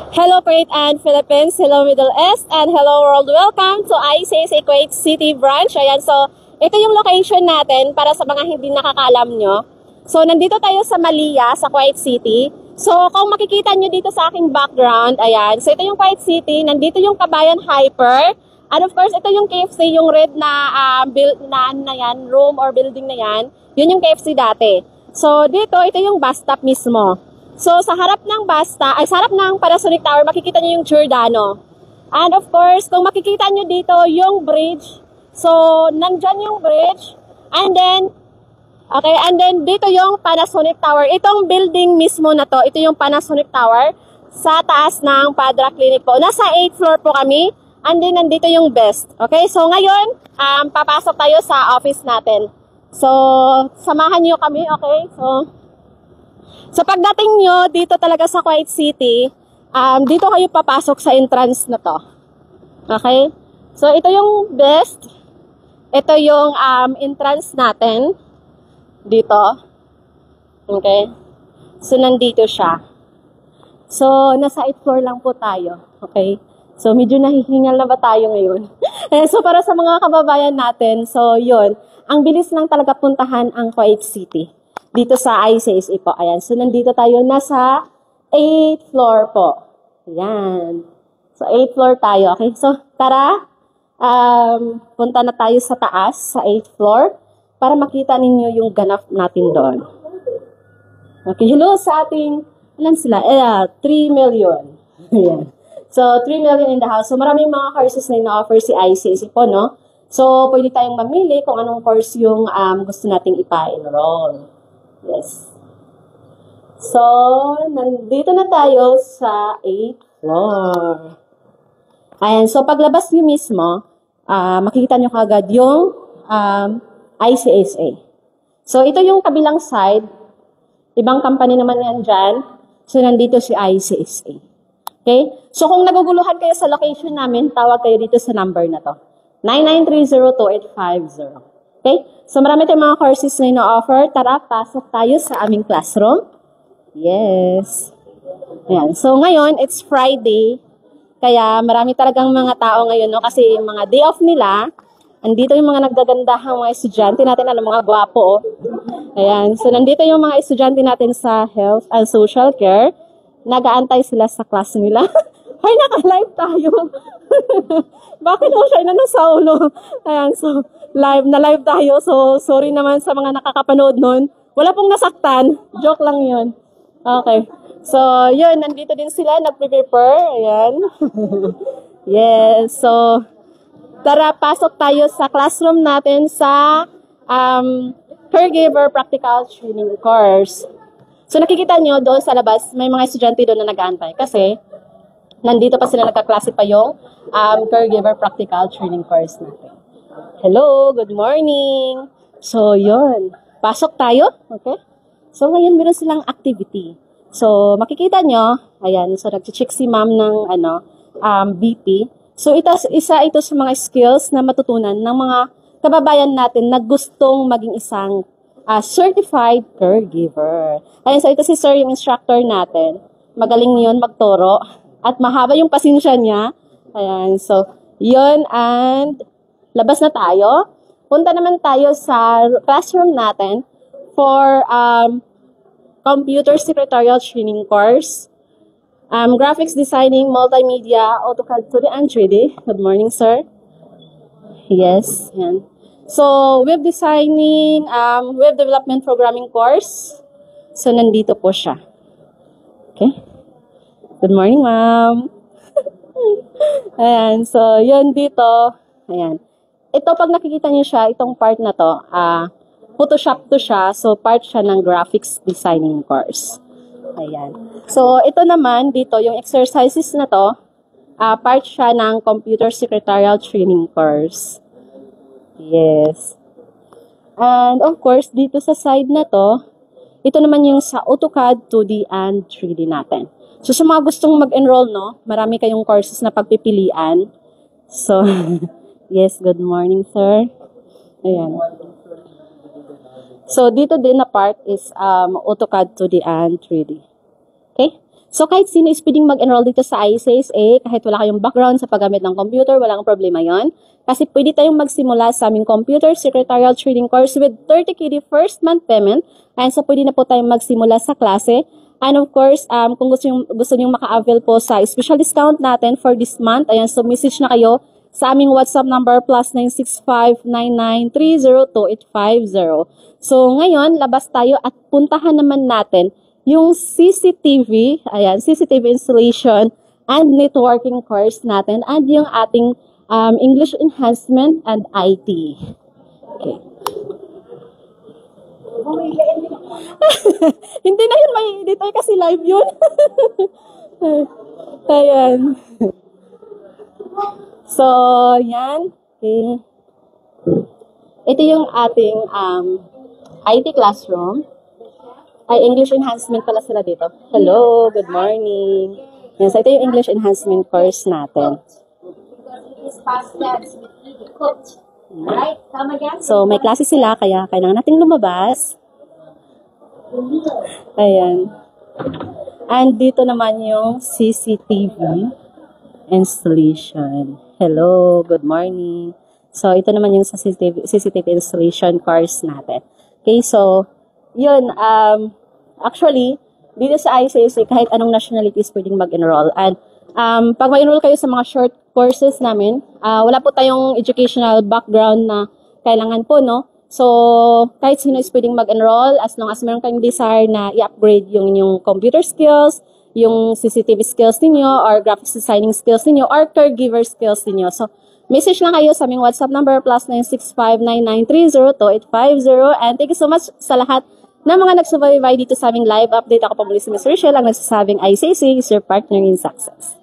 Hello Kuwait and Philippines, hello Middle East, and hello world. Welcome to ICC Kuwait City Branch. Ayan, so ito yung location natin para sa mga hindi nakakaalam nyo. So nandito tayo sa Malia, sa Kuwait City. So kung makikita nyo dito sa aking background, ayan, so ito yung Kuwait City, nandito yung Kabayan Hyper. And of course, ito yung KFC, yung red na, yan, room or building na yan. Yun yung KFC dati. So dito, ito yung bus stop mismo. So, sa harap ng sa harap ng Panasonic Tower, makikita nyo yung Giordano. And of course, kung makikita nyo dito, yung bridge. So, nandyan yung bridge. And then, dito yung Panasonic Tower. Itong building mismo na to, ito yung Panasonic Tower sa taas ng Padra Clinic po. Nasa 8th floor po kami. And then, nandito yung best. Okay, so ngayon, papasok tayo sa office natin. So, samahan nyo kami, okay? So pagdating nyo dito talaga sa Kuwait City, dito kayo papasok sa entrance na to. Okay? So ito yung best. Ito yung entrance natin. Dito. Okay? So nandito siya. So nasa 8th floor lang po tayo. Okay? So medyo nahihingal na ba tayo ngayon? So para sa mga kababayan natin, so yun. Ang bilis lang talaga puntahan ang Kuwait City. Dito sa ICSA po. Ayan. So, nandito tayo. Nasa 8th floor po. Ayan. So, 8th floor tayo. Okay. So, tara. Punta na tayo sa taas, sa 8th floor, para makita ninyo yung ganap natin doon. Okay. Hello sa ating, ilan sila? 3 million. Ayan. So, 3 million in the house. So, maraming mga courses na ina-offer si ICSA po, no? So, pwede tayong mamili kung anong course yung gusto nating ipa-enroll. Yes. So, nandito na tayo sa 8th floor. Ayan. So, paglabas nyo mismo, makikita nyo kagad yung ICSA. So, ito yung kabilang side. Ibang company naman yan dyan. So, nandito si ICSA. Okay? So, kung naguguluhan kayo sa location namin, tawag kayo dito sa number na to. 99302850. Okay? So, marami tayong mga courses na ino-offer. Tara, pasok tayo sa aming classroom. Yes. Ayan. So, ngayon, it's Friday. Kaya, marami talagang mga tao ngayon, no? Kasi mga day off nila, andito yung mga naggagandahang mga estudyante natin, alam, mga gwapo. Ayan. So, nandito yung mga estudyante natin sa Health and Social Care. Nag-aantay sila sa class nila. Ay, naka-live tayo. Bakit siya na nasa ulo? Ayan, so, live tayo. So, sorry naman sa mga nakakapanood nun. Wala pong nasaktan. Joke lang yun. Okay. So, yun, nandito din sila, nagpe-prepare. Ayan. Yes. So, tara, pasok tayo sa classroom natin sa Caregiver Practical Training Course. So, nakikita nyo doon sa labas, may mga estudyante doon na nag-aantay. Kasi, nandito pa sila nagkaklase pa yung Caregiver Practical Training Course natin. Hello, good morning. So, yun. Pasok tayo. Okay? So, ngayon meron silang activity. So, makikita nyo, ayan, so nag-check si ma'am ng BP. So, isa ito sa mga skills na matutunan ng mga kababayan natin na gustong maging isang certified caregiver. Ayan, so ito si sir, yung instructor natin. Magaling yun magturo. At mahaba yung pasensya niya. Ayan, so, yun, and labas na tayo. Punta naman tayo sa classroom natin for Computer Secretarial Training Course. Graphics Designing, Multimedia, AutoCAD 2D and 3D. Good morning, sir. Yes, yan. So, Web Designing, Web Development Programming Course. So, nandito po siya. Okay. Good morning, ma'am. Ayan, so yun dito. Ayan. Ito, pag nakikita niyo siya, itong part na to, Photoshop to siya. So, part siya ng graphics designing course. Ayan. So, ito naman, dito, yung exercises na to, part siya ng computer secretarial training course. Yes. And, of course, dito sa side na to, ito naman yung sa AutoCAD 2D and 3D natin. So, sa mga gustong mag-enroll, no, marami kayong courses na pagpipilian. So, yes, good morning, sir. Ayan. So, dito din na part is AutoCAD 2D and 3D. Okay? So kahit sino is pwedeng mag-enroll dito sa ICSA, kahit wala kayong background sa paggamit ng computer, walang problema yon. Kasi pwede tayong magsimula sa aming Computer Secretarial Training course with 30 KD first month payment. And so pwede na po tayong magsimula sa klase. And of course, kung gusto nyo maka-avail po sa special discount natin for this month, ayan, so message na kayo sa aming WhatsApp number +96599302850. So ngayon, labas tayo at puntahan naman natin yung CCTV, ayan, CCTV installation and networking course natin and yung ating English enhancement and IT. Okay. Hindi na yun may edit kasi live yun. Ayan. So, yan. Okay. Ito yung ating IT classroom. Ay, English enhancement pala sila dito. Hello, good morning. Yan, so ito yung English enhancement course natin. So, may klase sila, kaya kailangan nating lumabas. Ayan. And dito naman yung CCTV installation. Hello, good morning. So, ito naman yung CCTV installation course natin. Okay, so, yun, actually, dito sa ICSA, kahit anong nationalities pwedeng mag-enroll. And pag ma-enroll kayo sa mga short courses namin, wala po tayong educational background na kailangan po, no? So, kahit sino is pwedeng mag-enroll as long as meron kayong desire na i-upgrade yung computer skills, yung CCTV skills niyo or graphics designing skills niyo or caregiver skills niyo. So, message lang kayo sa aming WhatsApp number +96599302850. And thank you so much sa lahat na mga nagsubaybay dito sa aming live update. Ako po muli si Ms. Rochelle, ang nagsasabing ICSA is your partner in success.